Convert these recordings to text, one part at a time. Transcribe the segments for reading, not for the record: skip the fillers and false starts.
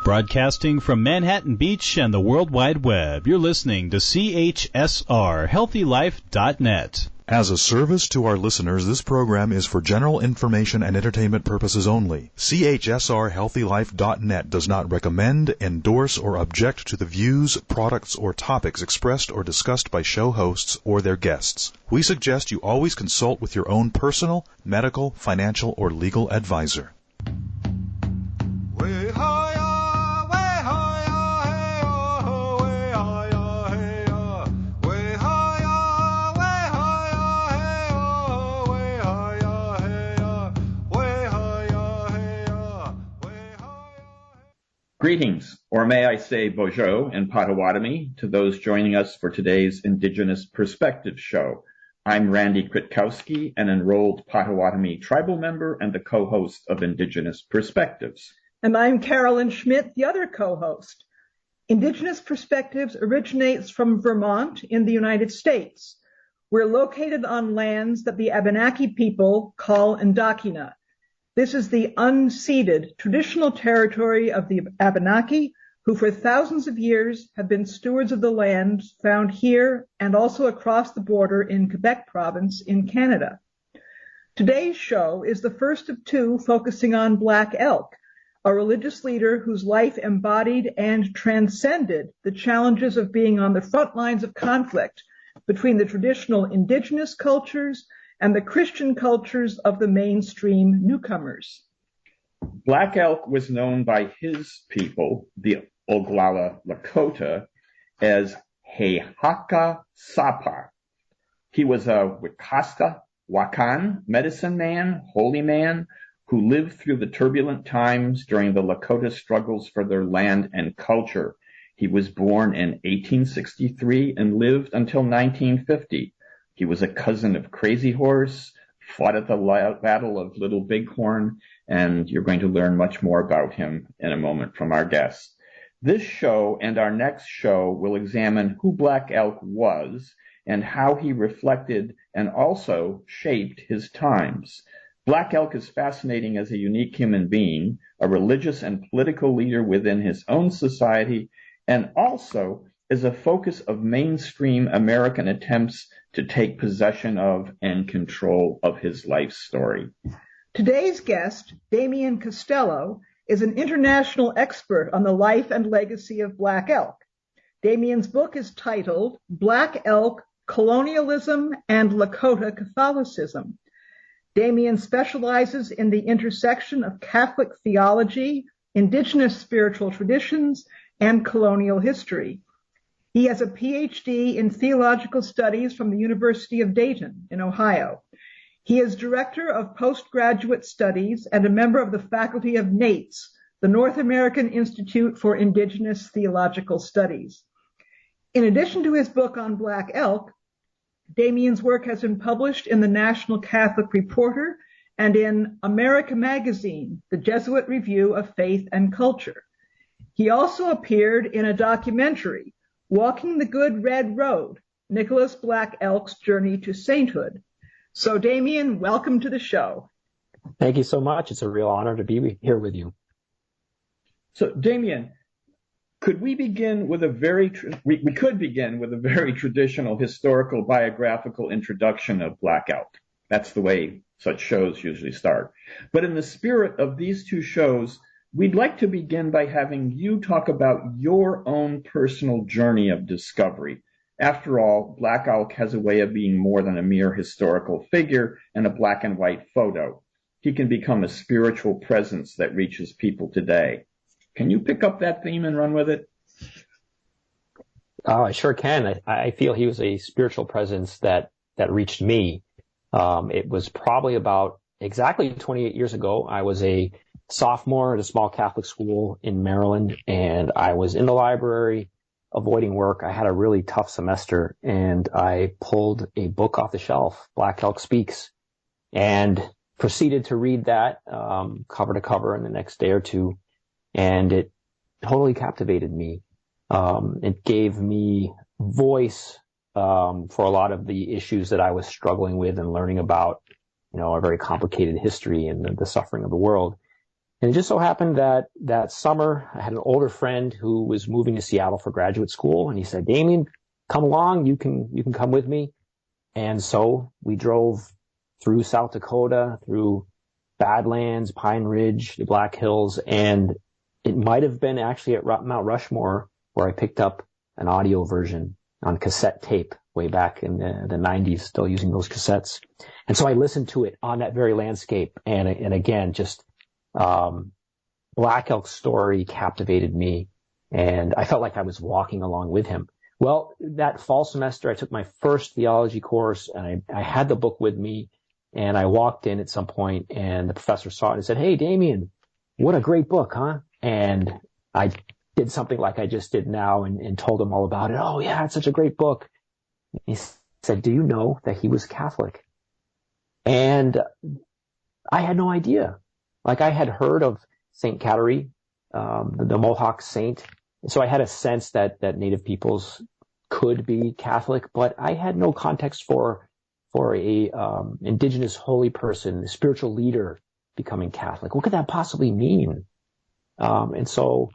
Broadcasting from Manhattan Beach and the World Wide Web, you're listening to CHSR, HealthyLife.net. As a service to our listeners, this program is for general information and entertainment purposes only. CHSR HealthyLife.net does not recommend, endorse, or object to the views, products, or topics expressed or discussed by show hosts or their guests. We suggest you always consult with your own personal, medical, financial, or legal advisor. Greetings, or may I say bonjour in Potawatomi, to those joining us for today's Indigenous Perspectives show. I'm Randy Kritkowski, an enrolled Potawatomi tribal member and the co-host of Indigenous Perspectives. And I'm Carolyn Schmidt, the other co-host. Indigenous Perspectives originates from Vermont in the United States. We're located on lands that the Abenaki people call Ndakina. This is the unceded traditional territory of the Abenaki, who for thousands of years have been stewards of the land found here and also across the border in Quebec province in Canada. Today's show is the first of two focusing on Black Elk, a religious leader whose life embodied and transcended the challenges of being on the front lines of conflict between the traditional Indigenous cultures and the Christian cultures of the mainstream newcomers. Black Elk was known by his people, the Oglala Lakota, as Hehaka Sapa. He was a Wikasta Wakan medicine man, holy man, who lived through the turbulent times during the Lakota struggles for their land and culture. He was born in 1863 and lived until 1950. He was a cousin of Crazy Horse, fought at the Battle of Little Bighorn, and you're going to learn much more about him in a moment from our guests. This show and our next show will examine who Black Elk was and how he reflected and also shaped his times. Black Elk is fascinating as a unique human being, a religious and political leader within his own society, and also is a focus of mainstream American attempts to take possession of and control of his life story. Today's guest, Damian Costello, is an international expert on the life and legacy of Black Elk. Damian's book is titled Black Elk, Colonialism and Lakota Catholicism. Damian specializes in the intersection of Catholic theology, Indigenous spiritual traditions, and colonial history. He has a PhD in theological studies from the University of Dayton in Ohio. He is director of postgraduate studies and a member of the faculty of NAITS, the North American Institute for Indigenous Theological Studies. In addition to his book on Black Elk, Damian's work has been published in the National Catholic Reporter and in America Magazine, the Jesuit Review of Faith and Culture. He also appeared in a documentary, Walking the Good Red Road, Nicholas Black Elk's Journey to Sainthood. So, Damian, welcome to the show. Thank you so much. It's a real honor to be here with you. So, Damian, could we begin with a very traditional historical biographical introduction of Black Elk? That's the way such shows usually start. But in the spirit of these two shows, we'd like to begin by having you talk about your own personal journey of discovery. After all, Black Elk has a way of being more than a mere historical figure and a black and white photo. He can become a spiritual presence that reaches people today. Can you pick up that theme and run with it? I sure can. I feel he was a spiritual presence that reached me. It was probably about exactly 28 years ago. I was a sophomore at a small Catholic school in Maryland, and I was in the library avoiding work. I had a really tough semester, and I pulled a book off the shelf, Black Elk Speaks, and proceeded to read that cover to cover in the next day or two, and it totally captivated me. It gave me voice for a lot of the issues that I was struggling with and learning about, a very complicated history and the suffering of the world. And it just so happened that that summer I had an older friend who was moving to Seattle for graduate school, and he said, Damien, come along, you can come with me. And so we drove through South Dakota, through Badlands, Pine Ridge, the Black Hills, and it might have been actually at Mount Rushmore where I picked up an audio version on cassette tape way back in the 90s, still using those cassettes. And so I listened to it on that very landscape. And again, just Black Elk's story captivated me, and I felt like I was walking along with him. Well, that fall semester, I took my first theology course, and I had the book with me, and I walked in at some point, and the professor saw it and said, "Hey, Damien, what a great book, huh?" And I did something like I just did now and told him all about it. "Oh, yeah, it's such a great book." He said, "Do you know that he was Catholic?" And I had no idea. Like, I had heard of St. Catherine, the Mohawk saint. So I had a sense that Native peoples could be Catholic, but I had no context for a Indigenous holy person, a spiritual leader becoming Catholic. What could that possibly mean? And so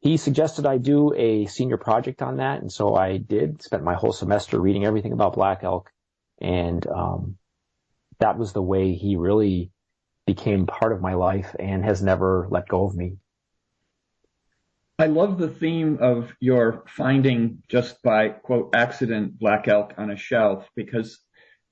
he suggested I do a senior project on that. And so I did, spent my whole semester reading everything about Black Elk. And that was the way he really became part of my life and has never let go of me. I love the theme of your finding just by, quote, accident Black Elk on a shelf, because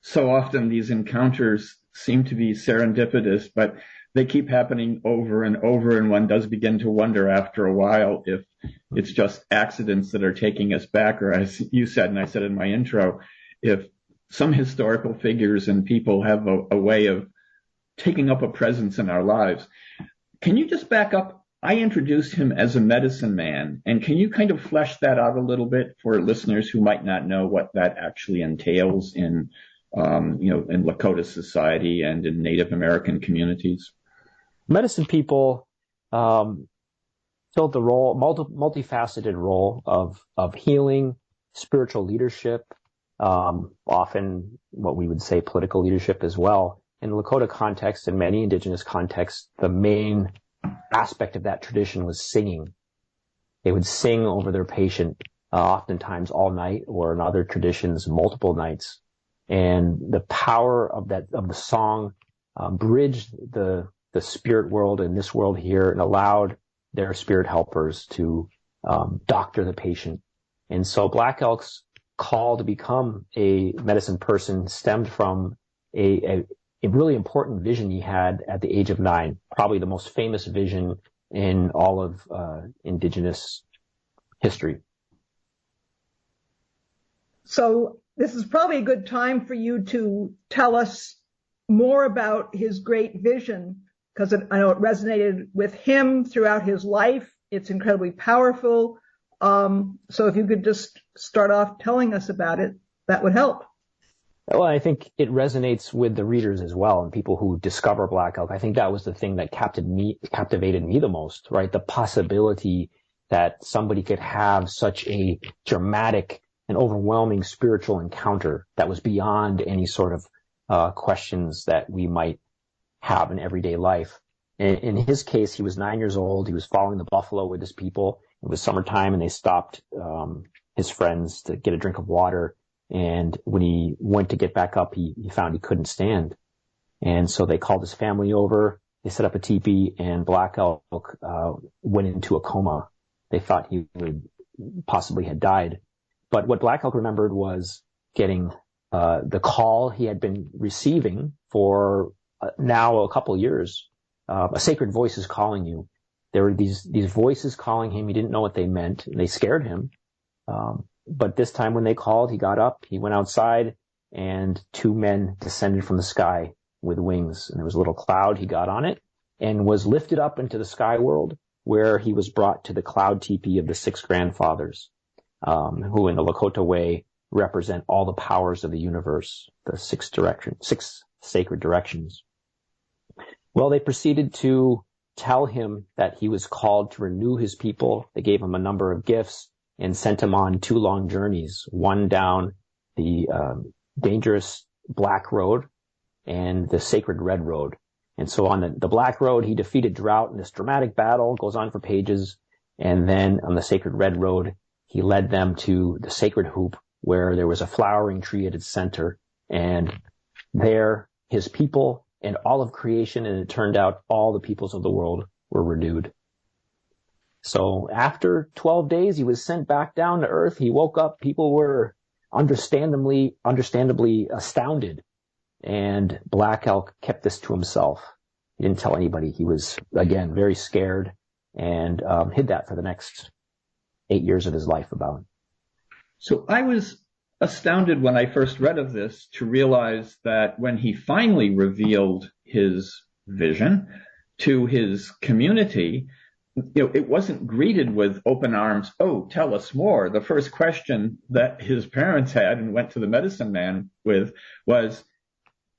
so often these encounters seem to be serendipitous, but they keep happening over and over, and one does begin to wonder after a while if it's just accidents that are taking us back, or as you said, and I said in my intro, if some historical figures and people have a way of taking up a presence in our lives. Can you just back up? I introduced him as a medicine man, and can you kind of flesh that out a little bit for listeners who might not know what that actually entails in Lakota society and in Native American communities? Medicine people filled the role, multifaceted role of healing, spiritual leadership, often what we would say political leadership as well. In the Lakota context and many Indigenous contexts, the main aspect of that tradition was singing. They would sing over their patient, oftentimes all night, or in other traditions, multiple nights. And the power of the song bridged the spirit world and this world here, and allowed their spirit helpers to doctor the patient. And so Black Elk's call to become a medicine person stemmed from a really important vision he had at the age of 9, probably the most famous vision in all of Indigenous history. So this is probably a good time for you to tell us more about his great vision, because I know it resonated with him throughout his life. It's incredibly powerful. So if you could just start off telling us about it, that would help. Well, I think it resonates with the readers as well, and people who discover Black Elk. I think that was the thing that captivated me the most, right? The possibility that somebody could have such a dramatic and overwhelming spiritual encounter that was beyond any sort of questions that we might have in everyday life. In his case, he was 9 years old. He was following the buffalo with his people. It was summertime, and they stopped his friends to get a drink of water. And when he went to get back up, he found he couldn't stand. And so they called his family over. They set up a teepee, and Black Elk went into a coma. They thought he would possibly had died. But what Black Elk remembered was getting the call he had been receiving for now a couple years. A sacred voice is calling you. There were these voices calling him. He didn't know what they meant. They scared him. But this time when they called, he got up, he went outside, and 2 men descended from the sky with wings. And there was a little cloud. He got on it and was lifted up into the sky world, where he was brought to the cloud teepee of the 6 grandfathers, who in the Lakota way represent all the powers of the universe, the 6 sacred directions. Well, they proceeded to tell him that he was called to renew his people. They gave him a number of gifts and sent him on 2 long journeys, one down the dangerous Black Road and the sacred Red Road. And so on the Black Road, he defeated drought in this dramatic battle, goes on for pages. And then on the Sacred Red Road, he led them to the Sacred Hoop, where there was a flowering tree at its center. And there, his people and all of creation, and it turned out all the peoples of the world were renewed. So after 12 days, he was sent back down to earth. He woke up. People were understandably astounded. And Black Elk kept this to himself. He didn't tell anybody. He was, again, very scared and hid that for the next 8 years of his life about it. So I was astounded when I first read of this to realize that when he finally revealed his vision to his community, it wasn't greeted with open arms. Oh, tell us more. The first question that his parents had and went to the medicine man with was,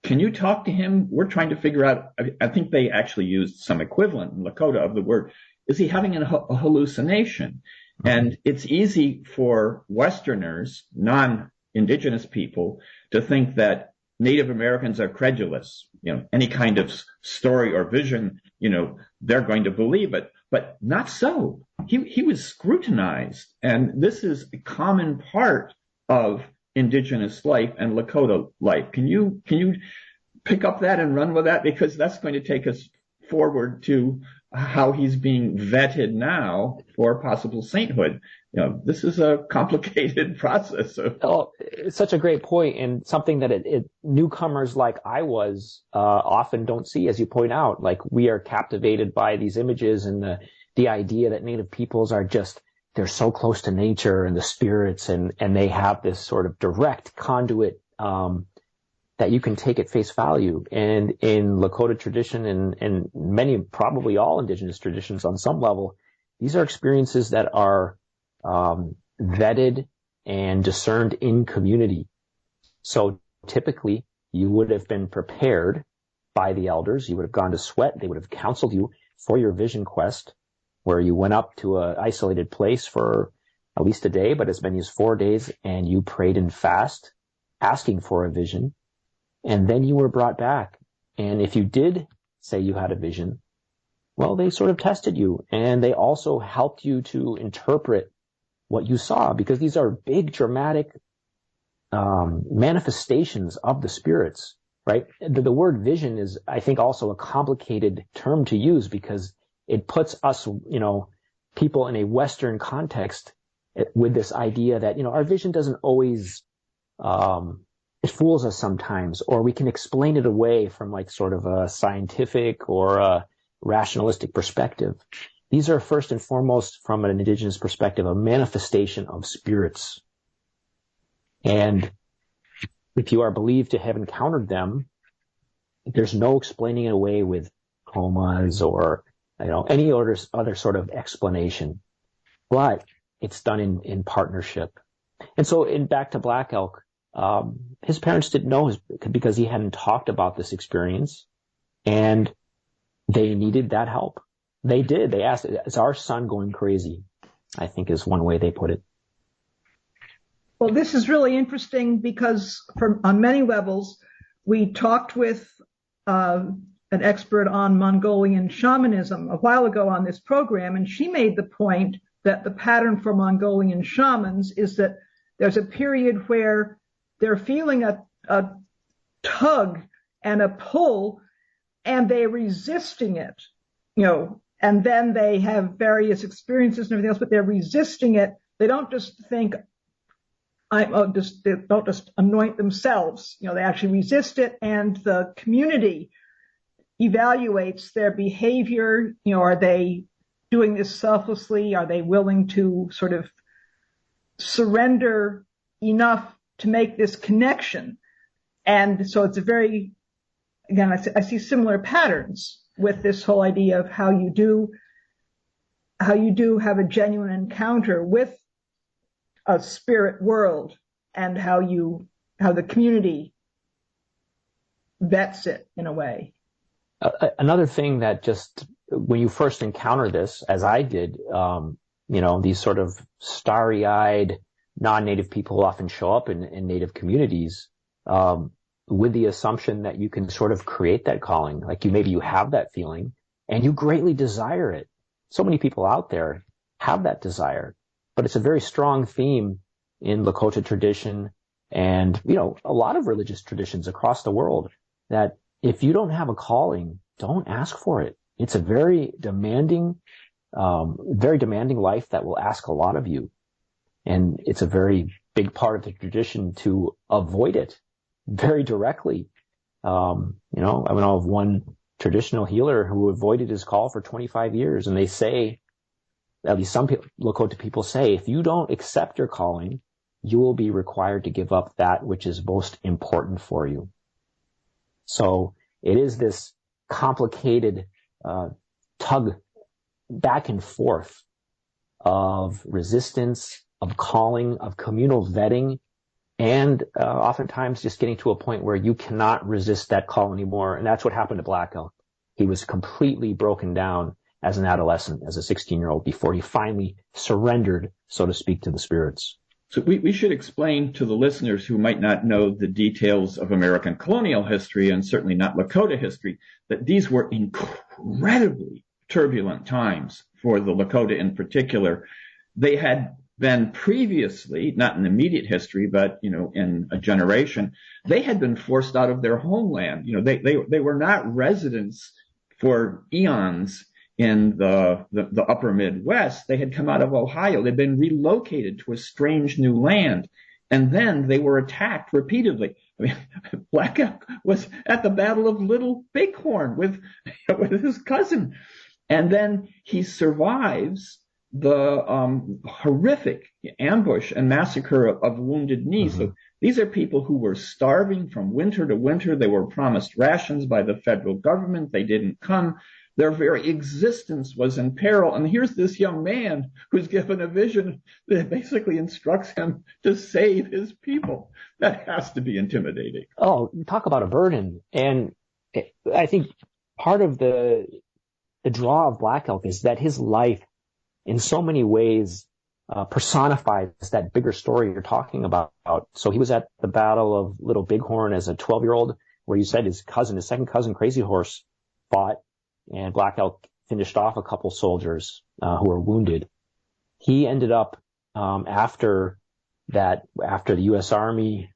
can you talk to him? We're trying to figure out, I think they actually used some equivalent in Lakota of the word. Is he having a hallucination? And it's easy for Westerners, non-Indigenous people, to think that Native Americans are credulous. Any kind of story or vision, they're going to believe it. But not so. He was scrutinized. And this is a common part of Indigenous life and Lakota life. Can you pick up that and run with that? Because that's going to take us forward to how he's being vetted now for possible sainthood. This is a complicated process. It's such a great point, and something that newcomers like I was often don't see, as you point out. Like, we are captivated by these images and the idea that Native peoples are just, they're so close to nature and the spirits, and they have this sort of direct conduit that you can take at face value. And in Lakota tradition and many, probably all Indigenous traditions on some level, these are experiences that are vetted and discerned in community. So typically you would have been prepared by the elders. You would have gone to sweat. They would have counseled you for your vision quest, where you went up to an isolated place for at least a day, but as many as 4 days, and you prayed and fast, asking for a vision. And then you were brought back. And if you did say you had a vision, well, they sort of tested you, and they also helped you to interpret what you saw, because these are big, dramatic manifestations of the spirits, right? The word vision is, I think, also a complicated term to use, because it puts us, people in a Western context with this idea that, our vision doesn't always, it fools us sometimes, or we can explain it away from like sort of a scientific or a rationalistic perspective. These are first and foremost, from an Indigenous perspective, a manifestation of spirits. And if you are believed to have encountered them, there's no explaining it away with comas or, any other sort of explanation. But it's done in partnership. And so back to Black Elk, his parents didn't know because he hadn't talked about this experience, and they needed that help. They did. They asked, is our son going crazy? I think is one way they put it. Well, this is really interesting because on many levels, we talked with an expert on Mongolian shamanism a while ago on this program, and she made the point that the pattern for Mongolian shamans is that there's a period where they're feeling a tug and a pull, and they're resisting it, and then they have various experiences and everything else, but they're resisting it. They don't just think, they don't just anoint themselves. They actually resist it, and the community evaluates their behavior. Are they doing this selflessly? Are they willing to sort of surrender enough to make this connection? And so it's I see similar patterns with this whole idea of how you do have a genuine encounter with a spirit world, and how the community vets it in a way. Another thing that just, when you first encounter this, as I did, these sort of starry-eyed non-native people often show up in native communities. with the assumption that you can sort of create that calling. Like maybe you have that feeling and you greatly desire it. So many people out there have that desire, but it's a very strong theme in Lakota tradition and, a lot of religious traditions across the world, that if you don't have a calling, don't ask for it. It's a very demanding life that will ask a lot of you. And it's a very big part of the tradition to avoid it very directly. I know of one traditional healer who avoided his call for 25 years. And they say, at least some Lakota people say, if you don't accept your calling, you will be required to give up that which is most important for you. So it is this complicated tug back and forth of resistance, of calling, of communal vetting, and oftentimes just getting to a point where you cannot resist that call anymore. And that's what happened to Black Elk. He was completely broken down as an adolescent, as a 16-year-old, before he finally surrendered, so to speak, to the spirits. So we should explain to the listeners who might not know the details of American colonial history, and certainly not Lakota history, that these were incredibly turbulent times for the Lakota in particular. They had been previously, not in immediate history, but, in a generation, they had been forced out of their homeland. They were not residents for eons in the upper Midwest. They had come out of Ohio. They'd been relocated to a strange new land. And then they were attacked repeatedly. Black Elk was at the Battle of Little Bighorn with his cousin. And then he survives the horrific ambush and massacre of Wounded Knee. Mm-hmm. So these are people who were starving from winter to winter. They were promised rations by the federal government. They didn't come. Their very existence was in peril. And here's this young man who's given a vision that basically instructs him to save his people. That has to be intimidating. Oh, talk about a burden. And I think part of the draw of Black Elk is that his life in so many ways personifies that bigger story you're talking about. So he was at the Battle of Little Bighorn as a 12-year-old, where you said his second cousin, Crazy Horse, fought, and Black Elk finished off a couple soldiers who were wounded. He ended up after the U.S. Army,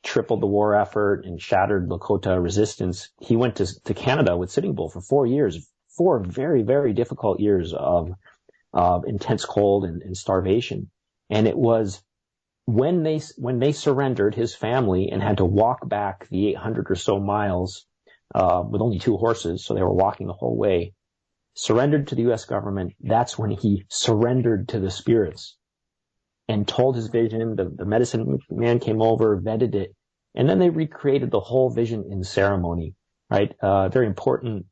tripled the war effort and shattered Lakota resistance. He went to Canada with Sitting Bull for 4 years, 4 very, very difficult years of intense cold and starvation. And it was when they surrendered, his family, and had to walk back the 800 or so miles with only 2 horses, so they were walking the whole way, surrendered to the U.S. government. That's when he surrendered to the spirits and told his vision. The medicine man came over, vetted it, and then they recreated the whole vision in ceremony, right? Very important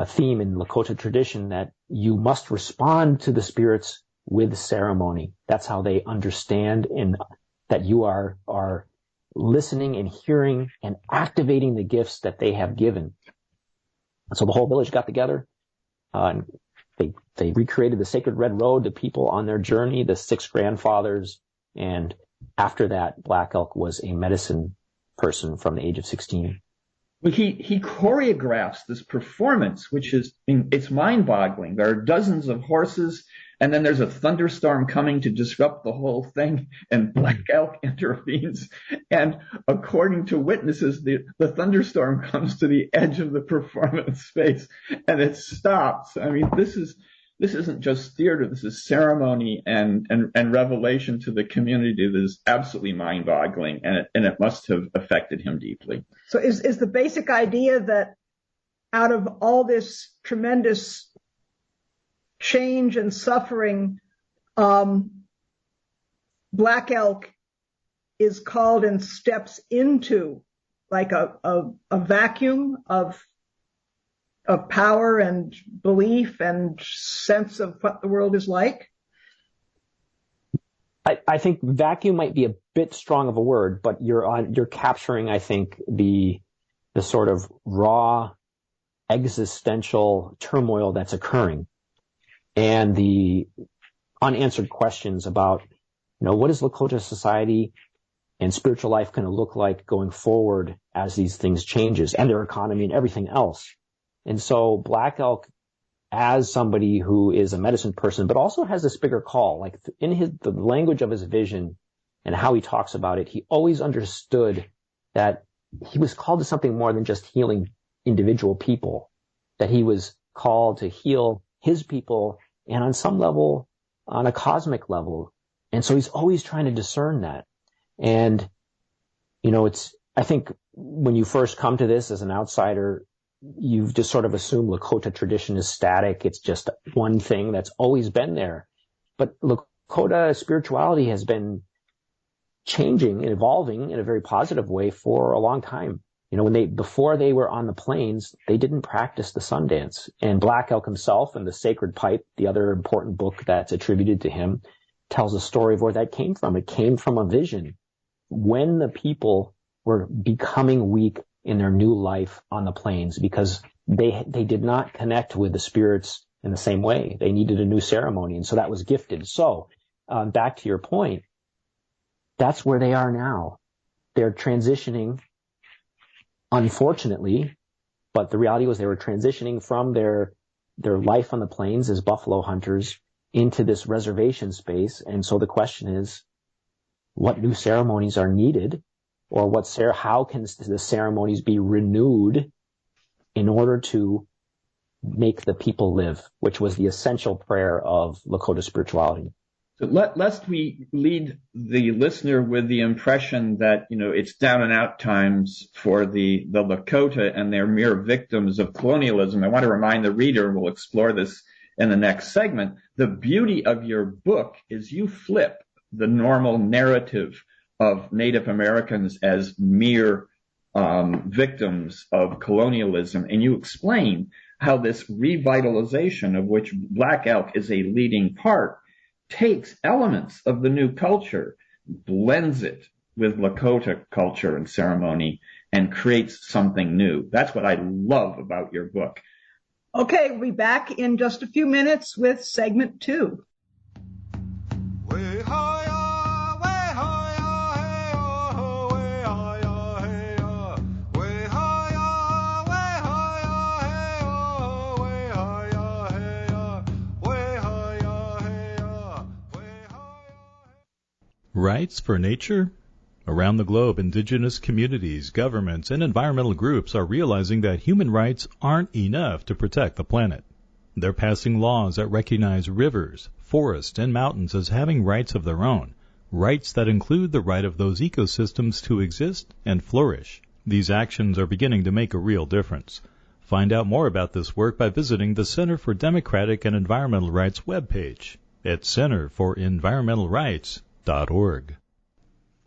theme in Lakota tradition, that you must respond to the spirits with ceremony. That's how they understand, and that you are listening and hearing and activating the gifts that they have given. So the whole village got together. And they recreated the Sacred Red Road to people on their journey, the 6 grandfathers. And after that, Black Elk was a medicine person from the age of 16. Well, he choreographs this performance, which is, it's mind-boggling. There are dozens of horses, and then there's a thunderstorm coming to disrupt the whole thing, and Black Elk intervenes. And according to witnesses, the thunderstorm comes to the edge of the performance space, and it stops. I mean, this isn't just theater. This is ceremony and revelation to the community that is absolutely mind-boggling, and it must have affected him deeply. So is the basic idea that out of all this tremendous change and suffering, Black Elk is called and steps into like a vacuum of power and belief and sense of what the world is like? I think vacuum might be a bit strong of a word, but you're capturing, I think, the sort of raw existential turmoil that's occurring, and the unanswered questions about, what is Lakota society and spiritual life going to look like going forward as these things changes, and their economy and everything else. And so Black Elk, as somebody who is a medicine person, but also has this bigger call, like in the language of his vision and how he talks about it, he always understood that he was called to something more than just healing individual people, that he was called to heal his people, and on some level, on a cosmic level. And so he's always trying to discern that. And, I think when you first come to this as an outsider, you've just sort of assumed Lakota tradition is static. It's just one thing that's always been there. But Lakota spirituality has been changing and evolving in a very positive way for a long time. Before they were on the plains, they didn't practice the sun dance. And Black Elk himself and the Sacred Pipe, the other important book that's attributed to him, tells a story of where that came from. It came from a vision. When the people were becoming weak in their new life on the plains, because they did not connect with the spirits in the same way. They needed a new ceremony, and so that was gifted. So, back to your point, that's where they are now. They're transitioning, unfortunately, but the reality was they were transitioning from their life on the plains as buffalo hunters into this reservation space. And so the question is, what new ceremonies are needed, or how can the ceremonies be renewed in order to make the people live, which was the essential prayer of Lakota spirituality. So lest we lead the listener with the impression that, it's down and out times for the Lakota and they're mere victims of colonialism, I want to remind the reader, and we'll explore this in the next segment, the beauty of your book is you flip the normal narrative of Native Americans as mere victims of colonialism, and you explain how this revitalization, of which Black Elk is a leading part, takes elements of the new culture, blends it with Lakota culture and ceremony, and creates something new. That's what I love about your book. Okay, we'll be back in just a few minutes with segment 2. Rights for nature? Around the globe, indigenous communities, governments, and environmental groups are realizing that human rights aren't enough to protect the planet. They're passing laws that recognize rivers, forests, and mountains as having rights of their own, rights that include the right of those ecosystems to exist and flourish. These actions are beginning to make a real difference. Find out more about this work by visiting the Center for Democratic and Environmental Rights webpage at centerforenvironmentalrights.org.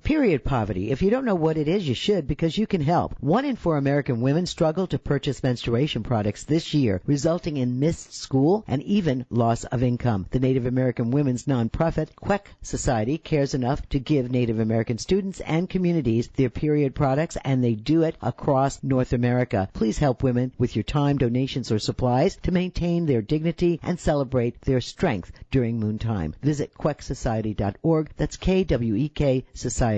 Period poverty. If you don't know what it is, you should, because you can help. 1 in 4 American women struggle to purchase menstruation products this year, resulting in missed school and even loss of income. The Native American women's nonprofit, Queck Society, cares enough to give Native American students and communities their period products, and they do it across North America. Please help women with your time, donations, or supplies to maintain their dignity and celebrate their strength during moontime. Visit quecksociety.org. That's KWEK Society.org.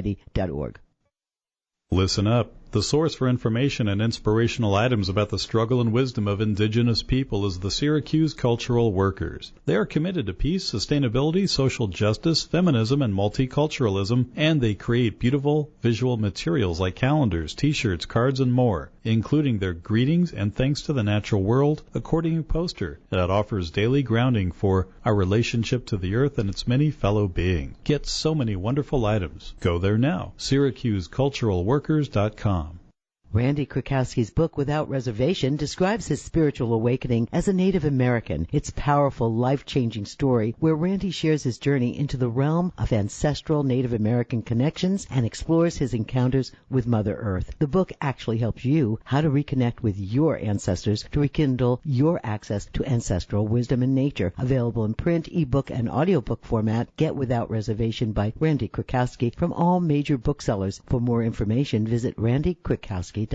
Listen up. The source for information and inspirational items about the struggle and wisdom of indigenous people is the Syracuse Cultural Workers. They are committed to peace, sustainability, social justice, feminism, and multiculturalism, and they create beautiful visual materials like calendars, t-shirts, cards, and more, including their Greetings and Thanks to the Natural World accordion poster that offers daily grounding for our relationship to the earth and its many fellow beings. Get so many wonderful items. Go there now. SyracuseCulturalWorkers.com. Randy Krakowski's book, Without Reservation, describes his spiritual awakening as a Native American. It's a powerful, life-changing story where Randy shares his journey into the realm of ancestral Native American connections and explores his encounters with Mother Earth. The book actually helps you how to reconnect with your ancestors to rekindle your access to ancestral wisdom and nature. Available in print, ebook, and audiobook format. Get Without Reservation by Randy Krakowski from all major booksellers. For more information, visit randykrakowski.com.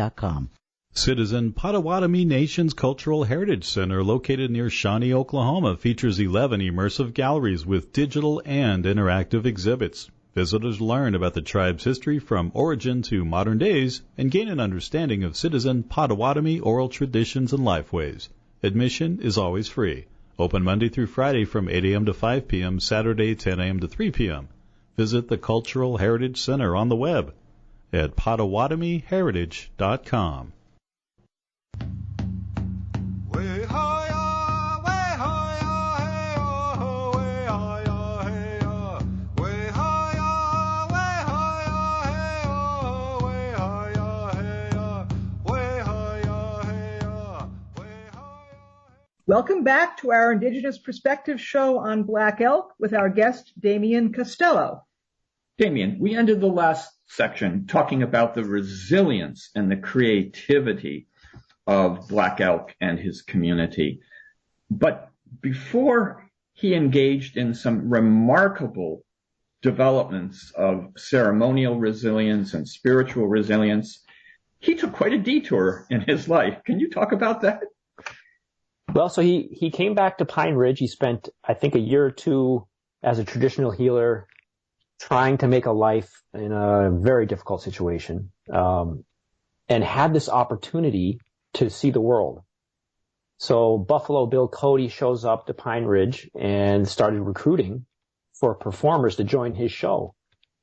Citizen Potawatomi Nation's Cultural Heritage Center, located near Shawnee, Oklahoma, features 11 immersive galleries with digital and interactive exhibits. Visitors learn about the tribe's history from origin to modern days and gain an understanding of citizen Potawatomi oral traditions and lifeways. Admission is always free. Open Monday through Friday from 8 a.m. to 5 p.m., Saturday 10 a.m. to 3 p.m. Visit the Cultural Heritage Center on the web at PotawatomiHeritage.com. Welcome back to our Indigenous Perspective show on Black Elk with our guest, Damien Costello. Damien, we ended the last section talking about the resilience and the creativity of Black Elk and his community. But before he engaged in some remarkable developments of ceremonial resilience and spiritual resilience, he took quite a detour in his life. Can you talk about that? Well, so he came back to Pine Ridge. He spent, I think, a year or two as a traditional healer trying to make a life in a very difficult situation, and had this opportunity to see the world. So Buffalo Bill Cody shows up to Pine Ridge and started recruiting for performers to join his show.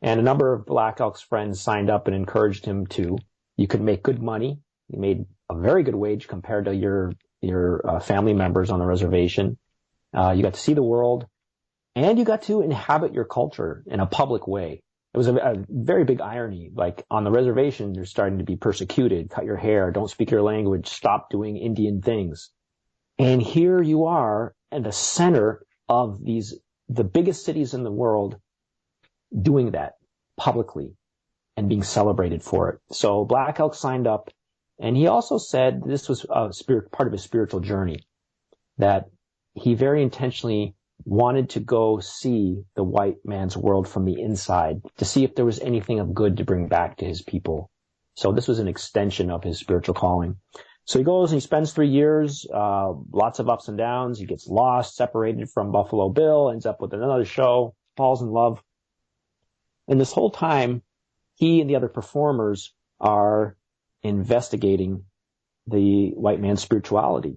And a number of Black Elk's friends signed up and encouraged him to. You could make good money. You made a very good wage compared to your family members on the reservation. You got to see the world, and you got to inhabit your culture in a public way. It was a very big irony. Like on the reservation, you're starting to be persecuted, cut your hair, don't speak your language, stop doing Indian things. And here you are at the center of the biggest cities in the world doing that publicly and being celebrated for it. So Black Elk signed up. And he also said this was part of his spiritual journey, that he very intentionally wanted to go see the white man's world from the inside to see if there was anything of good to bring back to his people. So this was an extension of his spiritual calling. So he goes and he spends 3 years, lots of ups and downs. He gets lost, separated from Buffalo Bill, ends up with another show, falls in love. And this whole time, he and the other performers are investigating the white man's spirituality.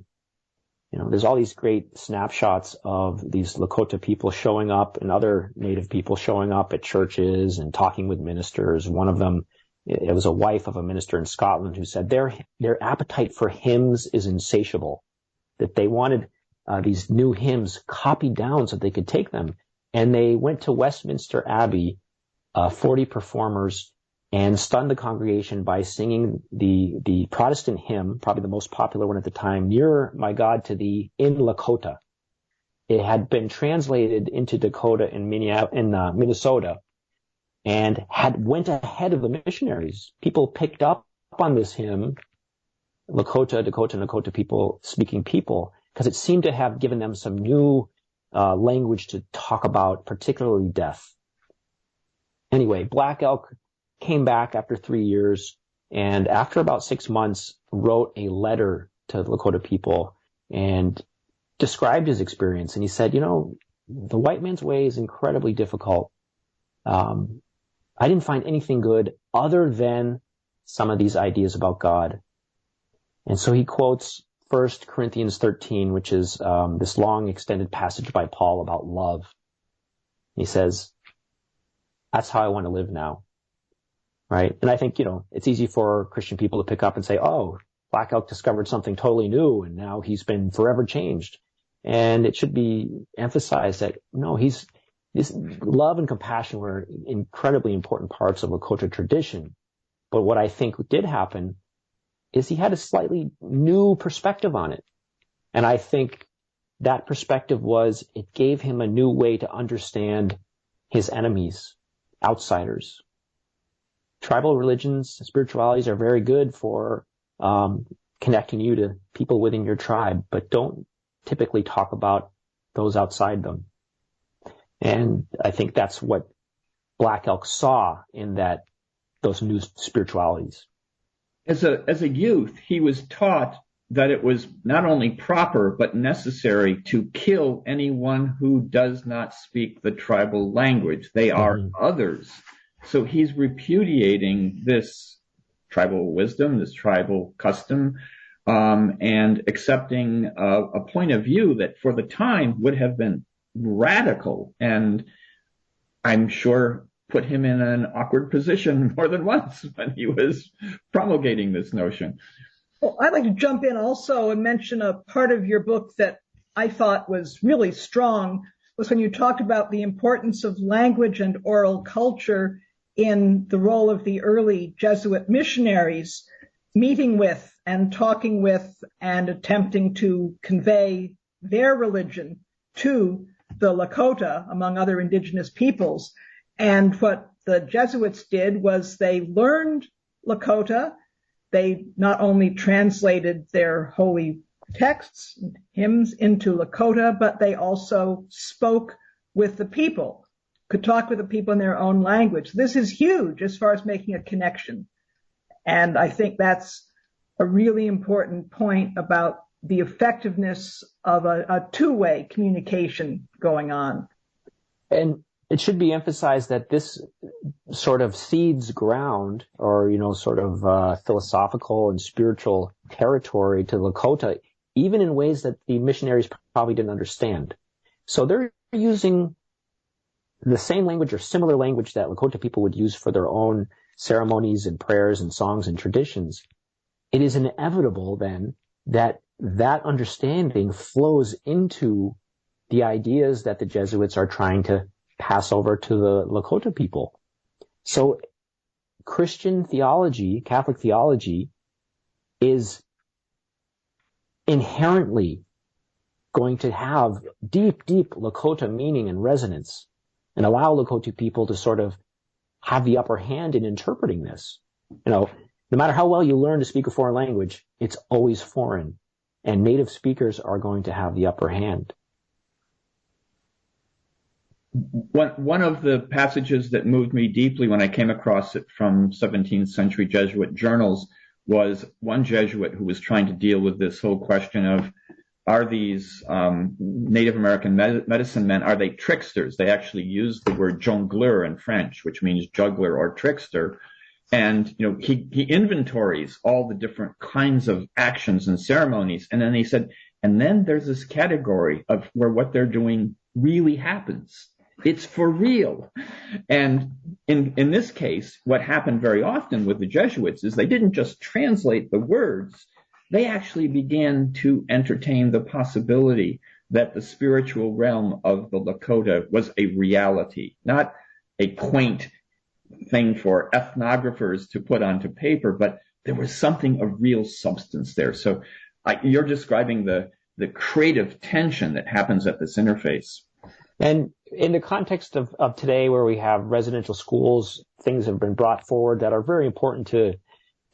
You know, there's all these great snapshots of these Lakota people showing up and other native people showing up at churches and talking with ministers. One of them, it was a wife of a minister in Scotland who said their appetite for hymns is insatiable, that they wanted these new hymns copied down so they could take them. And they went to Westminster Abbey, 40 performers, and stunned the congregation by singing the Protestant hymn, probably the most popular one at the time, Nearer My God to Thee, in Lakota. It had been translated into Dakota and Minnesota, and went ahead of the missionaries. People picked up on this hymn, Dakota people, speaking people, because it seemed to have given them some new language to talk about, particularly death. Anyway, Black Elk came back after 3 years, and after about 6 months wrote a letter to the Lakota people and described his experience. And he said, the white man's way is incredibly difficult. I didn't find anything good other than some of these ideas about God. And so he quotes 1 Corinthians 13, which is this long extended passage by Paul about love. He says, that's how I want to live now. Right. And I think, it's easy for Christian people to pick up and say, oh, Black Elk discovered something totally new and now he's been forever changed. And it should be emphasized that, no, this love and compassion were incredibly important parts of Lakota tradition. But what I think did happen is he had a slightly new perspective on it. And I think that perspective was it gave him a new way to understand his enemies, outsiders. Tribal religions, spiritualities are very good for connecting you to people within your tribe, but don't typically talk about those outside them. And I think that's what Black Elk saw in those new spiritualities. As a youth, he was taught that it was not only proper but necessary to kill anyone who does not speak the tribal language. They are others. So he's repudiating this tribal wisdom, this tribal custom, and accepting a point of view that for the time would have been radical, and I'm sure put him in an awkward position more than once when he was promulgating this notion. Well, I'd like to jump in also and mention a part of your book that I thought was really strong, was when you talked about the importance of language and oral culture in the role of the early Jesuit missionaries, meeting with and talking with and attempting to convey their religion to the Lakota, among other indigenous peoples. And what the Jesuits did was they learned Lakota. They not only translated their holy texts, hymns into Lakota, but they also spoke with the people, could talk with the people in their own language. This is huge as far as making a connection. And I think that's a really important point about the effectiveness of a two-way communication going on. And it should be emphasized that this sort of cedes ground or, sort of philosophical and spiritual territory to Lakota, even in ways that the missionaries probably didn't understand. So they're using the same language or similar language that Lakota people would use for their own ceremonies and prayers and songs and traditions. It is inevitable then that understanding flows into the ideas that the Jesuits are trying to pass over to the Lakota people. So Christian theology, Catholic theology, is inherently going to have deep, deep Lakota meaning and resonance and allow Lakota people to sort of have the upper hand in interpreting this. No matter how well you learn to speak a foreign language, it's always foreign, and native speakers are going to have the upper hand. One of the passages that moved me deeply when I came across it from 17th century Jesuit journals was one Jesuit who was trying to deal with this whole question of, are these Native American medicine men, are they tricksters? They actually use the word jongleur in French, which means juggler or trickster. And, he inventories all the different kinds of actions and ceremonies. And then he said, and then there's this category of where what they're doing really happens. It's for real. And in this case, what happened very often with the Jesuits is they didn't just translate the words. They actually began to entertain the possibility that the spiritual realm of the Lakota was a reality, not a quaint thing for ethnographers to put onto paper, but there was something of real substance there. So you're describing the creative tension that happens at this interface. And in the context of today, where we have residential schools, things have been brought forward that are very important to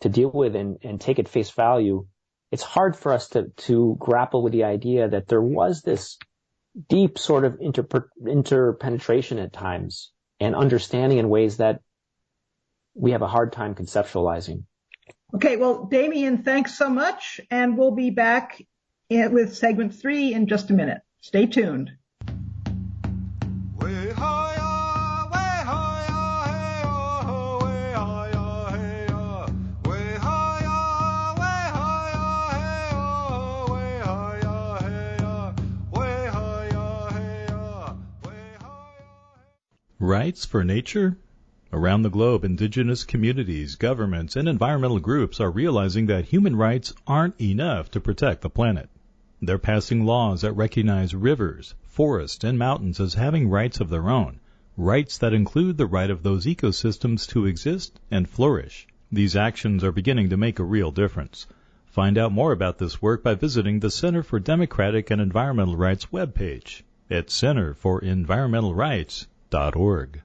deal with and take at face value. It's hard for us to grapple with the idea that there was this deep sort of interpenetration at times and understanding in ways that we have a hard time conceptualizing. Okay, well, Damien, thanks so much, and we'll be back with segment 3 in just a minute. Stay tuned. Rights for nature? Around the globe, indigenous communities, governments, and environmental groups are realizing that human rights aren't enough to protect the planet. They're passing laws that recognize rivers, forests, and mountains as having rights of their own, rights that include the right of those ecosystems to exist and flourish. These actions are beginning to make a real difference. Find out more about this work by visiting the Center for Democratic and Environmental Rights webpage at centerforenvironmentalrights.org.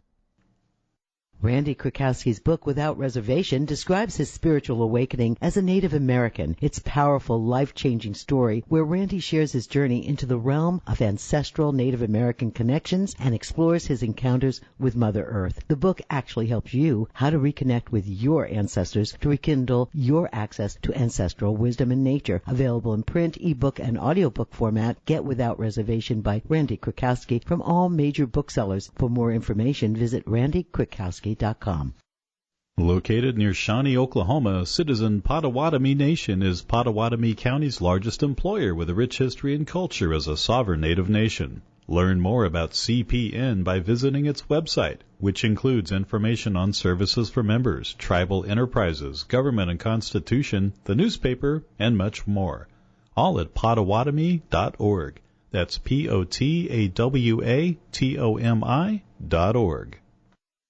Randy Krakowski's book, Without Reservation, describes his spiritual awakening as a Native American. It's a powerful, life-changing story where Randy shares his journey into the realm of ancestral Native American connections and explores his encounters with Mother Earth. The book actually helps you how to reconnect with your ancestors to rekindle your access to ancestral wisdom and nature. Available in print, ebook, and audiobook format. Get Without Reservation by Randy Krakowski from all major booksellers. For more information, visit randykrakowski.com. Located near Shawnee, Oklahoma, Citizen Potawatomi Nation is Potawatomi County's largest employer with a rich history and culture as a sovereign Native nation. Learn more about CPN by visiting its website, which includes information on services for members, tribal enterprises, government and constitution, the newspaper, and much more. All at Potawatomi.org. That's Potawatomi.org.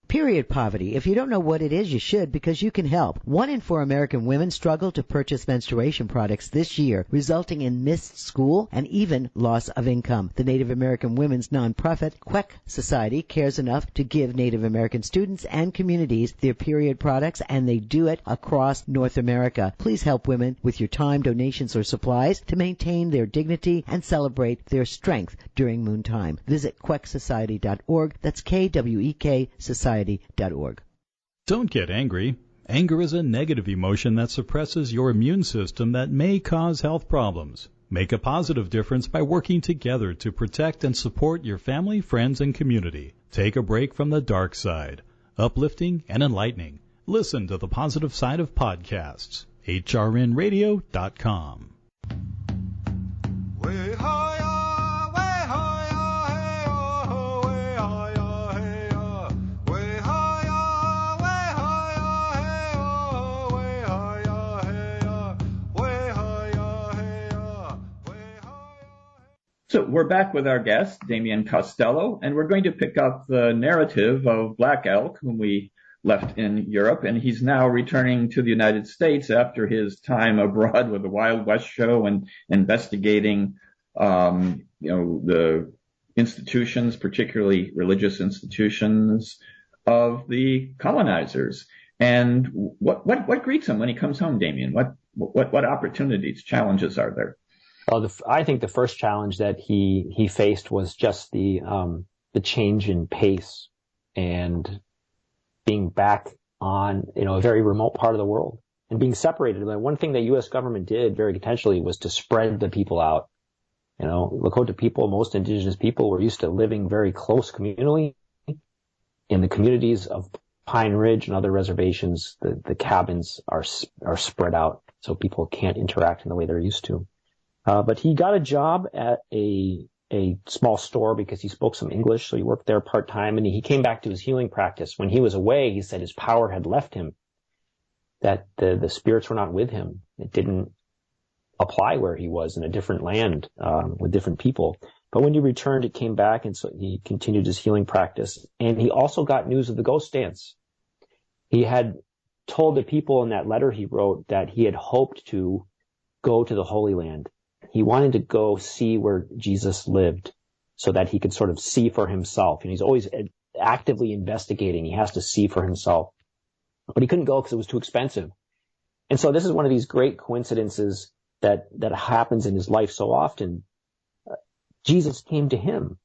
Period poverty. If you don't know what it is, you should, because you can help. 1 in 4 American women struggle to purchase menstruation products this year, resulting in missed school and even loss of income. The Native American women's nonprofit, Queck Society, cares enough to give Native American students and communities their period products, and they do it across North America. Please help women with your time, donations, or supplies to maintain their dignity and celebrate their strength during moon time. Visit quecksociety.org. That's KWEK Society.org. Don't get angry. Anger is a negative emotion that suppresses your immune system that may cause health problems. Make a positive difference by working together to protect and support your family, friends, and community. Take a break from the dark side. Uplifting and enlightening. Listen to the positive side of podcasts. hrnradio.com. So we're back with our guest, Damian Costello, and we're going to pick up the narrative of Black Elk, whom we left in Europe, and he's now returning to the United States after his time abroad with the Wild West show and investigating, the institutions, particularly religious institutions of the colonizers. And what greets him when he comes home, Damian? What opportunities, challenges are there? Well, I think the first challenge that he faced was just the change in pace and being back on, a very remote part of the world and being separated. One thing the U.S. government did very intentionally was to spread the people out. Lakota people, most indigenous people, were used to living very close communally in the communities of Pine Ridge and other reservations. The cabins are spread out so people can't interact in the way they're used to. But he got a job at a small store because he spoke some English, so he worked there part-time, and he came back to his healing practice. When he was away, he said his power had left him, that the spirits were not with him. It didn't apply where he was in a different land with different people. But when he returned, it came back, and so he continued his healing practice. And he also got news of the ghost dance. He had told the people in that letter he wrote that he had hoped to go to the Holy Land. He wanted to go see where Jesus lived so that he could sort of see for himself. And he's always actively investigating. He has to see for himself. But he couldn't go because it was too expensive. And so this is one of these great coincidences that happens in his life so often. Jesus came to him,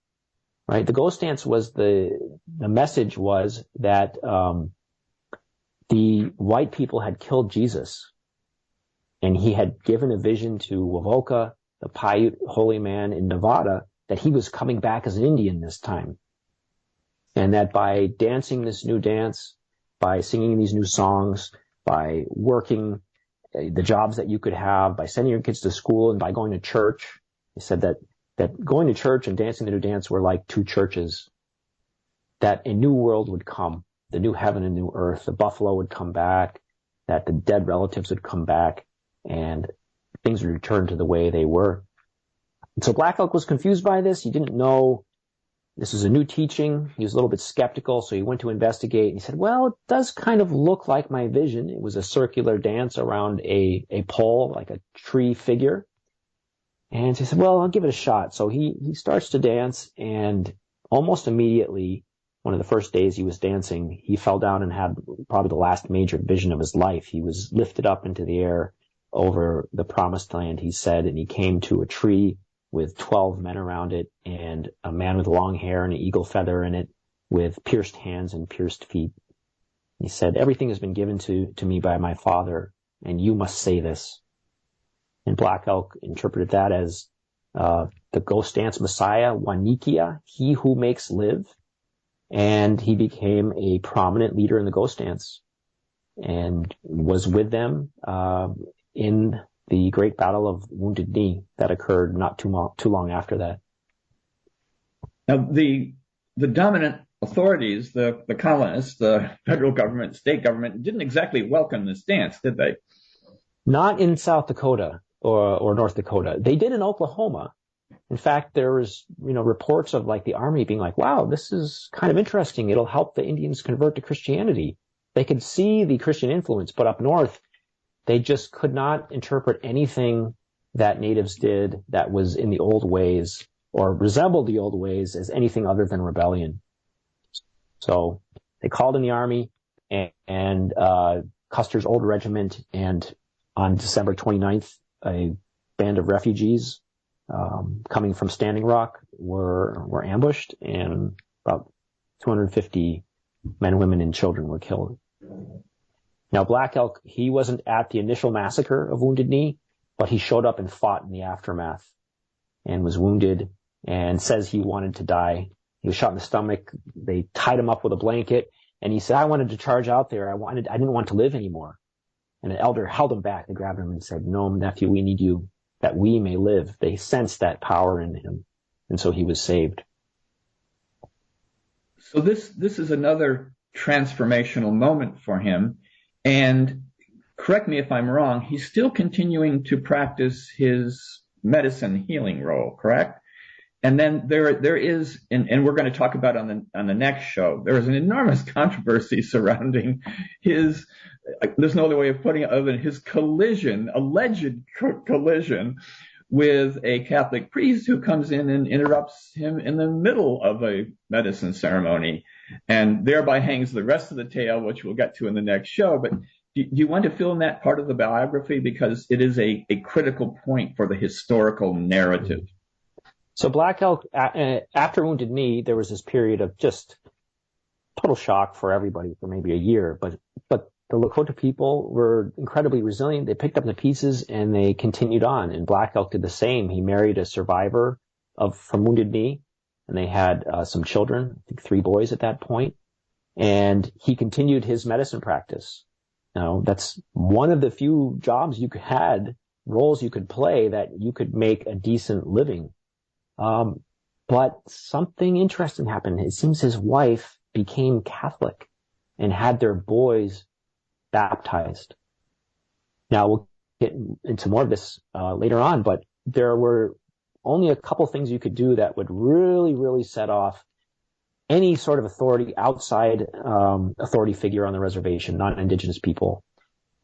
right? The ghost dance was the message was that the white people had killed Jesus. And he had given a vision to Wovoka, the Paiute holy man in Nevada, that he was coming back as an Indian this time. And that by dancing this new dance, by singing these new songs, by working the jobs that you could have, by sending your kids to school, and by going to church, he said that going to church and dancing the new dance were like two churches, that a new world would come, the new heaven and new earth, the buffalo would come back, that the dead relatives would come back, and things would return to the way they were. And so Black Elk was confused by this. He didn't know this was a new teaching. He was a little bit skeptical, so he went to investigate. And he said, well, it does kind of look like my vision. It was a circular dance around a pole, like a tree figure. And he said, well, I'll give it a shot. So he starts to dance, and almost immediately, one of the first days he was dancing, he fell down and had probably the last major vision of his life. He was lifted up into the air over the promised land, he said, and he came to a tree with 12 men around it and a man with long hair and an eagle feather in it with pierced hands and pierced feet. He said, everything has been given to me by my father, and you must say this. And Black Elk interpreted that as the ghost dance messiah, Wanikia, he who makes live. And he became a prominent leader in the ghost dance and was with them in the great battle of Wounded Knee that occurred not too long after that. Now, the dominant authorities, the colonists, the federal government, state government, didn't exactly welcome this dance, did they? Not in South Dakota or North Dakota. They did in Oklahoma. In fact, there was, reports of like the army being like, wow, this is kind of interesting. It'll help the Indians convert to Christianity. They could see the Christian influence, but up north, they just could not interpret anything that natives did that was in the old ways or resembled the old ways as anything other than rebellion. So they called in the army and Custer's old regiment, and on December 29th, a band of refugees coming from Standing Rock were ambushed, and about 250 men, women, and children were killed. Now, Black Elk, he wasn't at the initial massacre of Wounded Knee, but he showed up and fought in the aftermath and was wounded and says he wanted to die. He was shot in the stomach. They tied him up with a blanket, and he said, I wanted to charge out there. I didn't want to live anymore. And an elder held him back. They grabbed him and said, no, nephew, we need you that we may live. They sensed that power in him, and so he was saved. So this is another transformational moment for him. And correct me if I'm wrong, he's still continuing to practice his medicine healing role, correct? And then there is, and we're going to talk about on the next show, there is an enormous controversy surrounding his, there's no other way of putting it other than his alleged collision with a Catholic priest who comes in and interrupts him in the middle of a medicine ceremony and thereby hangs the rest of the tale, which we'll get to in the next show. But do you want to fill in that part of the biography? Because it is a critical point for the historical narrative. So Black Elk, after Wounded Knee, there was this period of just total shock for everybody for maybe a year. But the Lakota people were incredibly resilient. They picked up the pieces and they continued on. And Black Elk did the same. He married a survivor from Wounded Knee, and they had some children, I think 3 boys at that point. And he continued his medicine practice. That's one of the few jobs roles you could play that you could make a decent living. But something interesting happened. It seems his wife became Catholic and had their boys baptized. Now, we'll get into more of this later on, but there were only a couple things you could do that would really, really set off any sort of authority outside authority figure on the reservation, non-Indigenous people.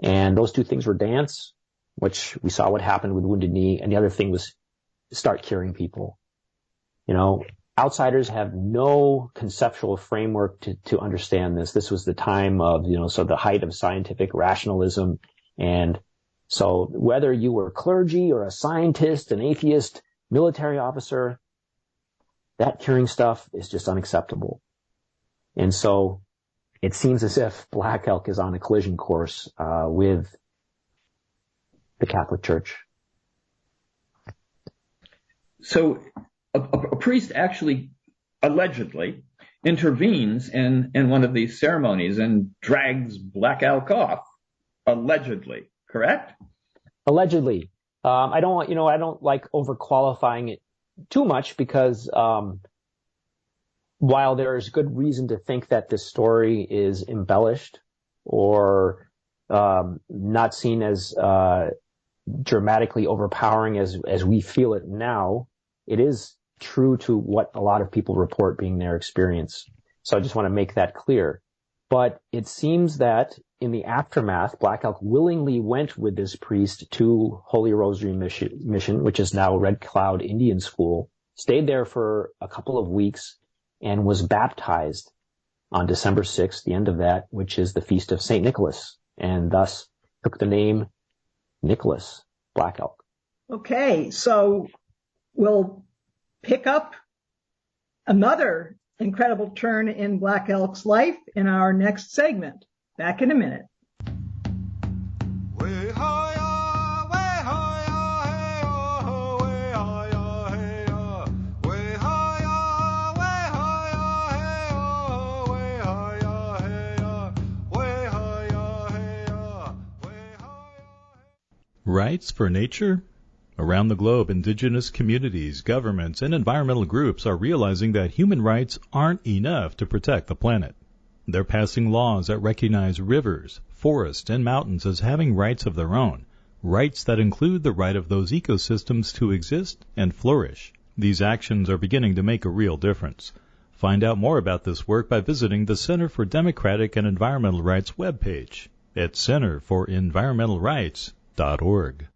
And those 2 things were dance, which we saw what happened with Wounded Knee, and the other thing was start curing people. Outsiders have no conceptual framework to understand this. This was the time of, so the height of scientific rationalism. And so whether you were clergy or a scientist, an atheist, military officer, that curing stuff is just unacceptable. And so it seems as if Black Elk is on a collision course with the Catholic Church. So a priest actually allegedly intervenes in one of these ceremonies and drags Black Elk off. Allegedly, correct? Allegedly. I don't like overqualifying it too much because while there's good reason to think that this story is embellished or not seen as dramatically overpowering as we feel it now, it is true to what a lot of people report being their experience. So I just want to make that clear. But it seems that in the aftermath, Black Elk willingly went with this priest to Holy Rosary Mission, which is now Red Cloud Indian School, stayed there for a couple of weeks, and was baptized. on December 6th, the end of that, which is the Feast of St. Nicholas, and thus took the name Nicholas, Black Elk. Okay, so we'll pick up another incredible turn in Black Elk's life in our next segment. Back in a minute. Rights for nature? Around the globe, indigenous communities, governments, and environmental groups are realizing that human rights aren't enough to protect the planet. They're passing laws that recognize rivers, forests, and mountains as having rights of their own, rights that include the right of those ecosystems to exist and flourish. These actions are beginning to make a real difference. Find out more about this work by visiting the Center for Democratic and Environmental Rights webpage at centerforenvironmentalrights.org.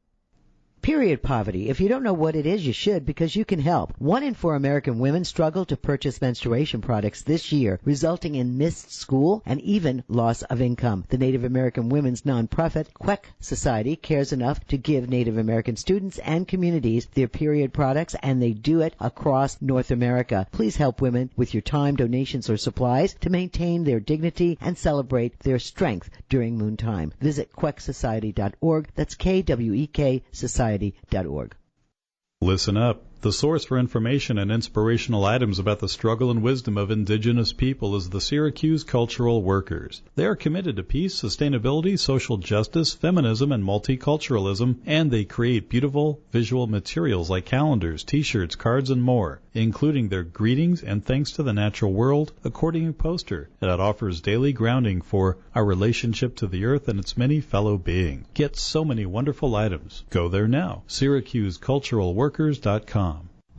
Period poverty. If you don't know what it is, you should, because you can help. 1 in 4 American women struggle to purchase menstruation products this year, resulting in missed school and even loss of income. The Native American women's nonprofit, Queck Society, cares enough to give Native American students and communities their period products, and they do it across North America. Please help women with your time, donations, or supplies to maintain their dignity and celebrate their strength during moontime. Visit quecksociety.org. That's KWEK Society.org. Listen up. The source for information and inspirational items about the struggle and wisdom of indigenous people is the Syracuse Cultural Workers. They are committed to peace, sustainability, social justice, feminism, and multiculturalism, and they create beautiful visual materials like calendars, t-shirts, cards, and more, including their Greetings and Thanks to the Natural World accordion poster that offers daily grounding for our relationship to the earth and its many fellow beings. Get so many wonderful items. Go there now. SyracuseCulturalWorkers.com.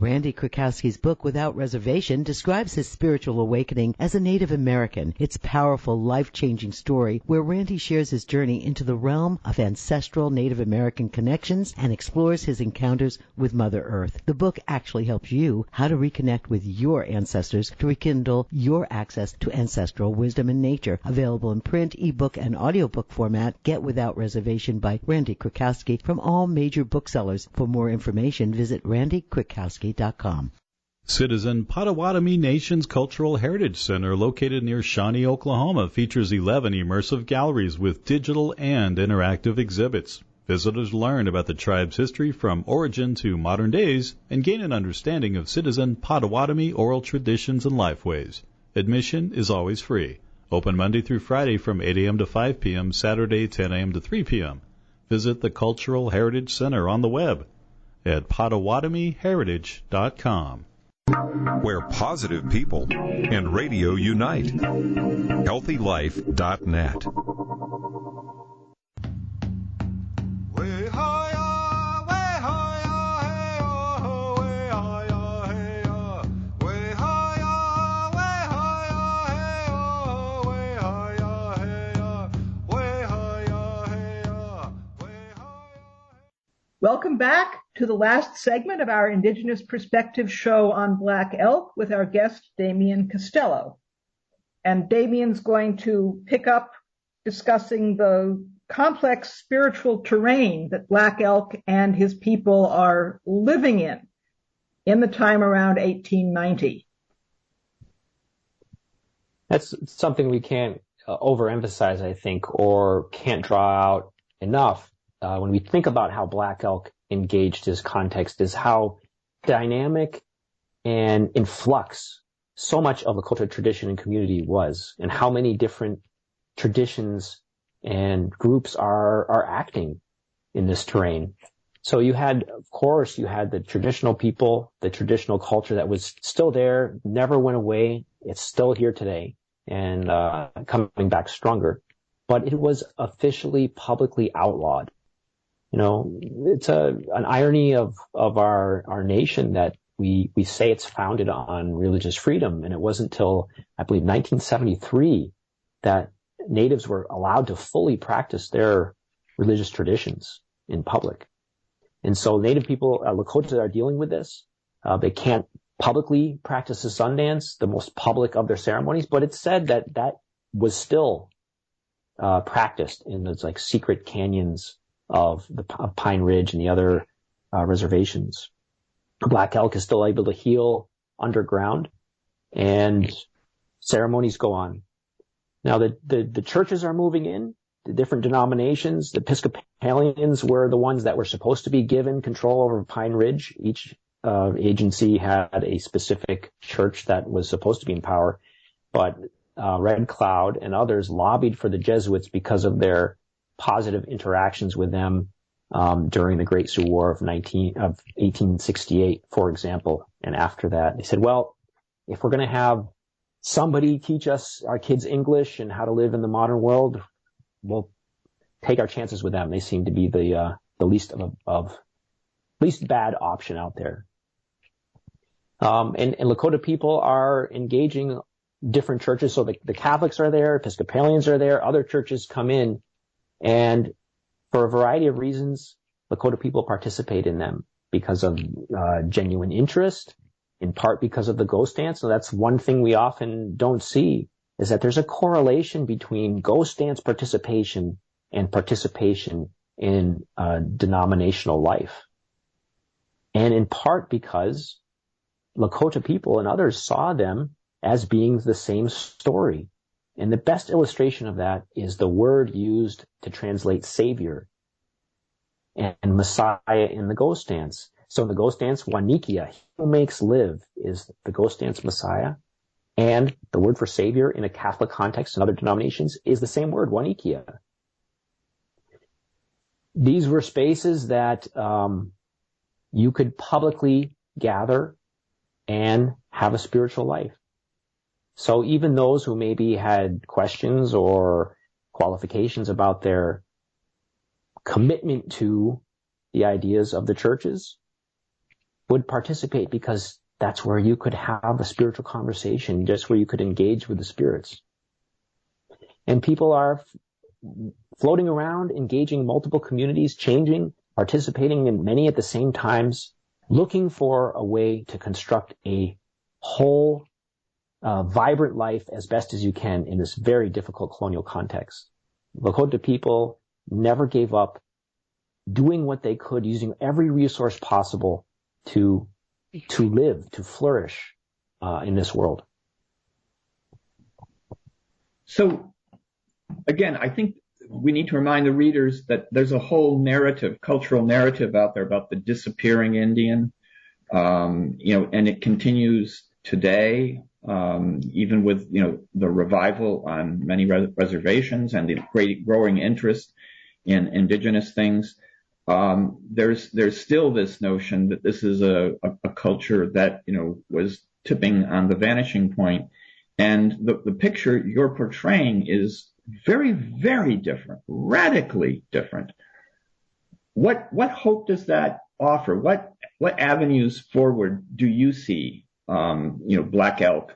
Randy Krakowski's book, Without Reservation, describes his spiritual awakening as a Native American. It's a powerful, life-changing story where Randy shares his journey into the realm of ancestral Native American connections and explores his encounters with Mother Earth. The book actually helps you how to reconnect with your ancestors to rekindle your access to ancestral wisdom and nature. Available in print, ebook, and audiobook format. Get Without Reservation by Randy Krakowski from all major booksellers. For more information, visit randykrakowski.com. Citizen Potawatomi Nation's Cultural Heritage Center, located near Shawnee, Oklahoma, features 11 immersive galleries with digital and interactive exhibits. Visitors learn about the tribe's history from origin to modern days and gain an understanding of Citizen Potawatomi oral traditions and lifeways. Admission is always free. Open Monday through Friday from 8 a.m. to 5 p.m., Saturday 10 a.m. to 3 p.m. Visit the Cultural Heritage Center on the web at PotawatomiHeritage.com. Where positive people and radio unite. HealthyLife.net. Welcome back to the last segment of our Indigenous Perspective show on Black Elk with our guest, Damien Costello. And Damien's going to pick up discussing the complex spiritual terrain that Black Elk and his people are living in the time around 1890. That's something we can't overemphasize, I think, or can't draw out enough. When we think about how Black Elk engaged his context, is how dynamic and in flux so much of the culture, tradition, and community was, and how many different traditions and groups are acting in this terrain. So you had, of course, the traditional people, the traditional culture that was still there, never went away. It's still here today and coming back stronger. But it was officially, publicly outlawed. You know, it's an irony of our nation that we say it's founded on religious freedom. And it wasn't until, I believe, 1973 that natives were allowed to fully practice their religious traditions in public. And so native people, Lakota, are dealing with this. They can't publicly practiced the sun dance, the most public of their ceremonies, but it's said that that was still practiced in those like secret canyons of Pine Ridge and the other reservations. Black Elk is still able to heal underground, and ceremonies go on. Now the churches are moving in, the different denominations. The Episcopalians were the ones that were supposed to be given control over Pine Ridge. Each agency had a specific church that was supposed to be in power, but Red Cloud and others lobbied for the Jesuits because of their positive interactions with them during the Great Sioux War of 1868, for example. And after that, they said, well, if we're going to have somebody teach us, our kids, English and how to live in the modern world, we'll take our chances with them. They seem to be the least bad option out there. And Lakota people are engaging different churches. So the Catholics are there, Episcopalians are there, other churches come in, and for a variety of reasons, Lakota people participate in them because of genuine interest, in part because of the ghost dance. So that's one thing we often don't see, is that there's a correlation between ghost dance participation and participation in denominational life. And in part because Lakota people and others saw them as being the same story. And the best illustration of that is the word used to translate Savior and Messiah in the ghost dance. So in the ghost dance, Wanikia, he who makes live, is the ghost dance Messiah. And the word for Savior in a Catholic context and other denominations is the same word, Wanikia. These were spaces that you could publicly gather and have a spiritual life. So even those who maybe had questions or qualifications about their commitment to the ideas of the churches would participate, because that's where you could have a spiritual conversation, just where you could engage with the spirits. And people are floating around, engaging multiple communities, changing, participating in many at the same times, looking for a way to construct a whole vibrant life as best as you can in this very difficult colonial context. Lakota people never gave up doing what they could, using every resource possible to live, to flourish in this world. So, again, I think we need to remind the readers that there's a whole narrative, cultural narrative out there about the disappearing Indian, and it continues today. Even with, the revival on many reservations and the great growing interest in indigenous things, there's still this notion that this is a culture that, was tipping on the vanishing point. And the picture you're portraying is very, very different, radically different. What hope does that offer? What avenues forward do you see, Black Elk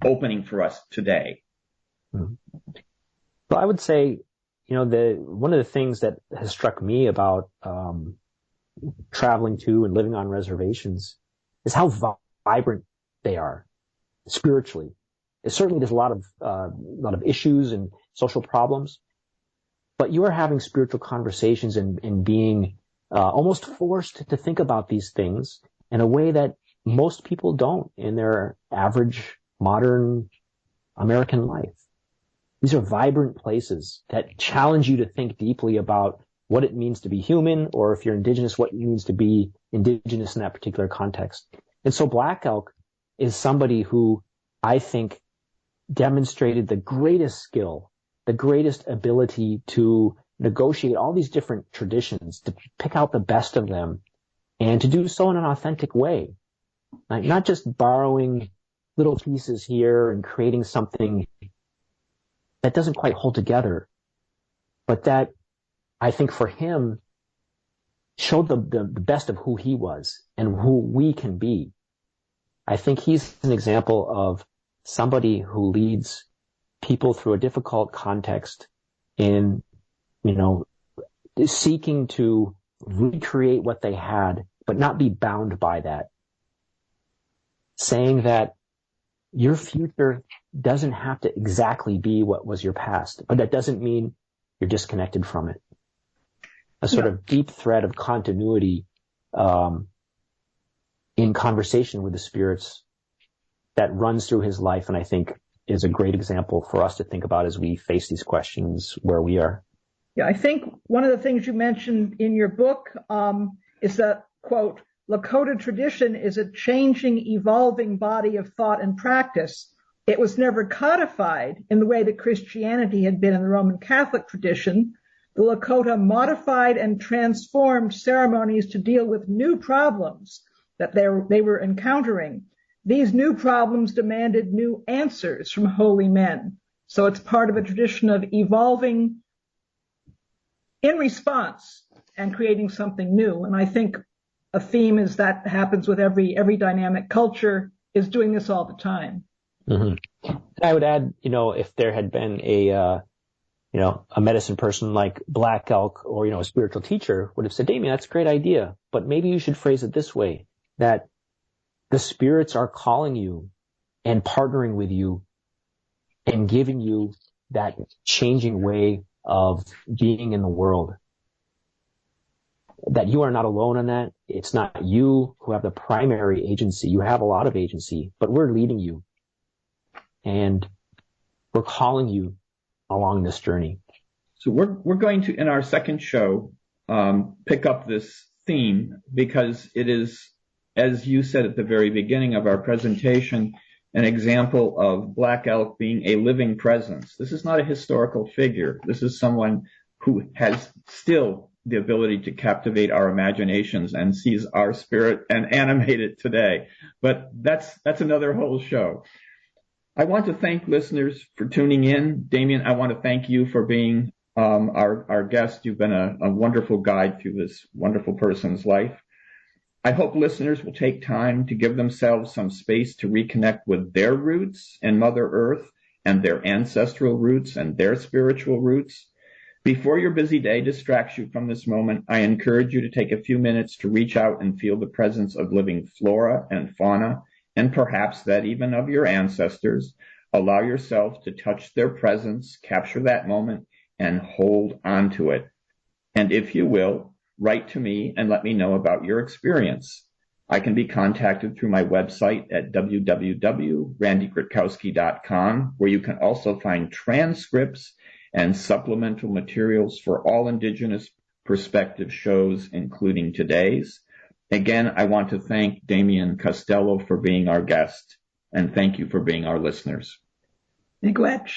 opening for us today? Well, I would say, one of the things that has struck me about traveling to and living on reservations is how vibrant they are spiritually. Certainly, there's a lot of issues and social problems, but you are having spiritual conversations and being almost forced to think about these things in a way that most people don't in their average modern American life. These are vibrant places that challenge you to think deeply about what it means to be human, or if you're indigenous, what it means to be indigenous in that particular context. And so Black Elk is somebody who I think demonstrated the greatest skill, the greatest ability to negotiate all these different traditions, to pick out the best of them, and to do so in an authentic way. Like, not just borrowing little pieces here and creating something that doesn't quite hold together, but that I think for him showed the best of who he was and who we can be. I think he's an example of somebody who leads people through a difficult context in, seeking to recreate what they had, but not be bound by that. saying that your future doesn't have to exactly be what was your past, but that doesn't mean you're disconnected from it. A sort of deep thread of continuity in conversation with the spirits that runs through his life, and I think is a great example for us to think about as we face these questions where we are. Yeah, I think one of the things you mentioned in your book is that, quote, Lakota tradition is a changing, evolving body of thought and practice. It was never codified in the way that Christianity had been in the Roman Catholic tradition. The Lakota modified and transformed ceremonies to deal with new problems that they were encountering. These new problems demanded new answers from holy men. So it's part of a tradition of evolving in response and creating something new. And I think a theme is that happens with every dynamic culture is doing this all the time. Mm-hmm. And I would add, if there had been a medicine person like Black Elk or, a spiritual teacher would have said, Damien, that's a great idea, but maybe you should phrase it this way, that the spirits are calling you and partnering with you and giving you that changing way of being in the world. That you are not alone in that. It's not you who have the primary agency. You have a lot of agency, but we're leading you. And we're calling you along this journey. So we're going to, in our second show, pick up this theme because it is, as you said at the very beginning of our presentation, an example of Black Elk being a living presence. This is not a historical figure. This is someone who has still the ability to captivate our imaginations and sees our spirit and animate it today. But that's another whole show. I want to thank listeners for tuning in. Damien, I want to thank you for being our guest. You've been a wonderful guide through this wonderful person's life. I hope listeners will take time to give themselves some space to reconnect with their roots in Mother Earth and their ancestral roots and their spiritual roots. Before your busy day distracts you from this moment, I encourage you to take a few minutes to reach out and feel the presence of living flora and fauna, and perhaps that even of your ancestors. Allow yourself to touch their presence, capture that moment, and hold on to it. And if you will, write to me and let me know about your experience. I can be contacted through my website at www.randygrutkowski.com, where you can also find transcripts and supplemental materials for all Indigenous perspective shows, including today's. Again, I want to thank Damien Costello for being our guest, and thank you for being our listeners. Miigwech.